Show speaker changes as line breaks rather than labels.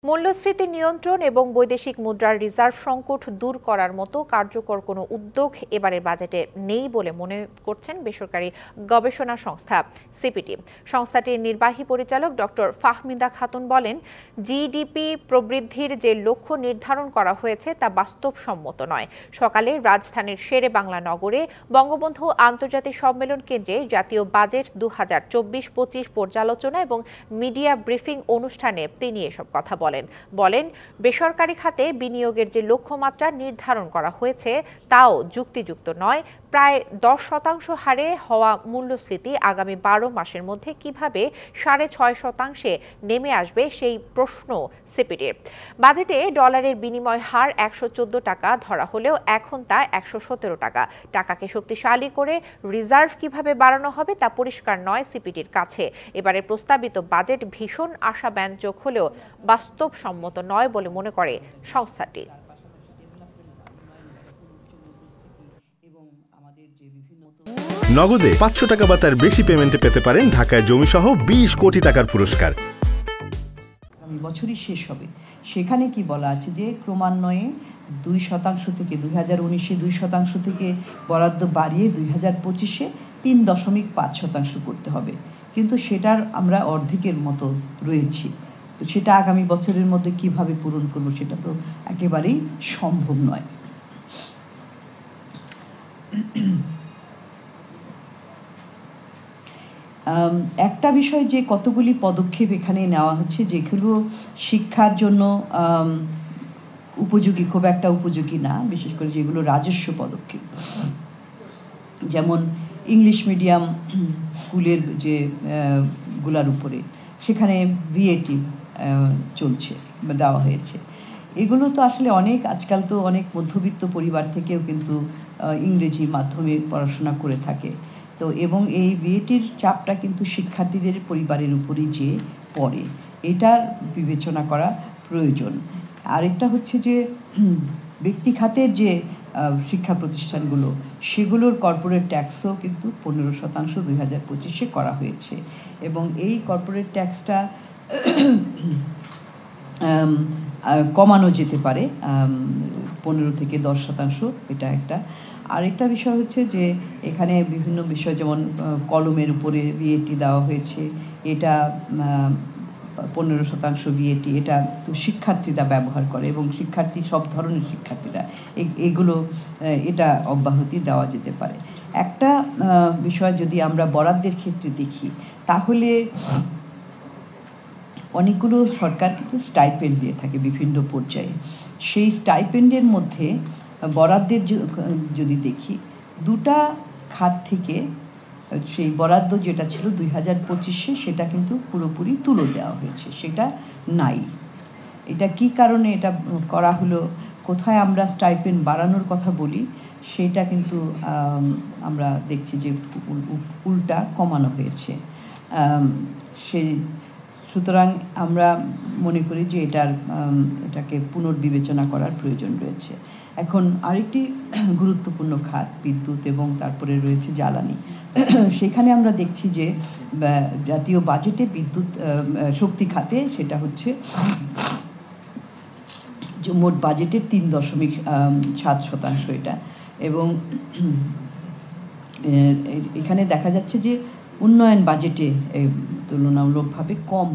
মূল্যস্ফীতি নিয়ন্ত্রণ এবং বৈদেশিক মুদ্রার রিজার্ভ সংকট দূর করার মতো কার্যকর কোনো উদ্যোগ এবারের বাজেটে নেই বলে মনে করছেন বেসরকারি গবেষণা সংস্থা সিপিডি। সংস্থাটির নির্বাহী পরিচালক ডক্টর ফাহমিদা খাতুন বলেন, জিডিপি প্রবৃদ্ধির যে লক্ষ্য নির্ধারণ করা হয়েছে তা বাস্তবসম্মত নয়। সকালে রাজধানীর শেরে বাংলা নগরে বঙ্গবন্ধু আন্তর্জাতিক সম্মেলন কেন্দ্রে জাতীয় বাজেট 2024-25 পর্যালোচনা এবং মিডিয়া ব্রিফিং অনুষ্ঠানে তিনি এসব কথা বলেন বেসরকারি খাতে বিনিয়োগের যে লক্ষ্যমাত্রা নির্ধারণ করা হয়েছে তাও যুক্তিযুক্ত নয়। প্রায় 10% হারে হওয়া মূল্যস্ফীতি আগামী 12 মাসের মধ্যে কিভাবে 6.5% নেমে আসবে সেই প্রশ্ন সিপিডির। বাজেটে ডলারের বিনিময় হার 114 টাকা ধরা হলেও এখন তা 117 টাকা। টাকাকে শক্তিশালী করে রিজার্ভ কিভাবে বাড়ানো হবে তা পরিষ্কার নয় সিপিডির কাছে। এবারে প্রস্তাবিত বাজেট ভীষণ আশাব্যঞ্জক হলেও বাস্তবসম্মত নয় বলে মনে করে সংস্থাটি।
নগদে 500 টাকা বা তার বেশি পেমেন্টে পেতে পারেন ঢাকায় জমিসহ 20 কোটি টাকার পুরস্কার।
বছরই শেষ হবে, সেখানে কি বলা আছে যে ক্রমান্বয়ে 2% থেকে 2019-এ 2% থেকে বরাদ্দ বাড়িয়ে 2025-এ 3.5% করতে হবে, কিন্তু সেটার আমরা অর্ধেকের মতো রয়েছি। তো সেটা আগামী বছরের মধ্যে কিভাবে পূরণ করব সেটা তো একেবারেই সম্ভব নয়। একটা বিষয় যে কতগুলি পদক্ষেপ এখানে নেওয়া হচ্ছে যেগুলো শিক্ষার জন্য উপযোগী, খুব একটা উপযোগী না, বিশেষ করে যেগুলো রাজস্ব পদক্ষেপ, যেমন ইংলিশ মিডিয়াম স্কুলের যে গুলার উপরে সেখানে ভিএটি চলছে বা দেওয়া হয়েছে। এগুলো তো আসলে আজকাল তো অনেক মধ্যবিত্ত পরিবার থেকেও কিন্তু ইংরেজি মাধ্যমে পড়াশোনা করে থাকে। তো এবং এই ভিএটির চাপটা কিন্তু শিক্ষার্থীদের পরিবারের উপরই যে পড়ে, এটার বিবেচনা করা প্রয়োজন। আরেকটা হচ্ছে যে ব্যক্তি খাতের যে শিক্ষা প্রতিষ্ঠানগুলো সেগুলোর কর্পোরেট ট্যাক্সও কিন্তু 15% 2025-এ করা হয়েছে, এবং এই কর্পোরেট ট্যাক্সটা কমানো যেতে পারে 15 থেকে 10%। এটা একটা। আরেকটা বিষয় হচ্ছে যে এখানে বিভিন্ন বিষয়, যেমন কলমের উপরে ভিএটি দেওয়া হয়েছে, এটা 15% ভিএটি, এটা তো শিক্ষার্থীরা ব্যবহার করে এবং শিক্ষার্থী সব ধরনের শিক্ষার্থীরা এগুলো এটা অব্যাহতি দেওয়া যেতে পারে। একটা বিষয় যদি আমরা বরাদ্দের ক্ষেত্রে দেখি তাহলে অনেকগুলো সরকার কিন্তু স্টাইপেন্ড দিয়ে থাকে বিভিন্ন পর্যায়ে। সেই স্টাইপেন্ডের মধ্যে বরাদ্দের যদি দেখি, দুটা খাত থেকে সেই বরাদ্দ যেটা ছিল 2025-এ সেটা কিন্তু পুরোপুরি তুলে দেওয়া হয়েছে, সেটা নাই। এটা কি কারণে এটা করা হলো, কোথায় আমরা স্টাইপেন্ড বাড়ানোর কথা বলি সেটা কিন্তু আমরা দেখছি যে উল্টা কমানো হয়েছে। সুতরাং আমরা মনে করি যে এটাকে পুনর্বিবেচনা করার প্রয়োজন রয়েছে। এখন আরেকটি গুরুত্বপূর্ণ খাত বিদ্যুৎ এবং তারপরে রয়েছে জ্বালানি। সেখানে আমরা দেখছি যে জাতীয় বাজেটে বিদ্যুৎ শক্তি খাতে সেটা হচ্ছে মোট বাজেটের 3.7% এটা, এবং এখানে দেখা যাচ্ছে যে উন্নয়ন বাজেটে তুলনামূলকভাবে কম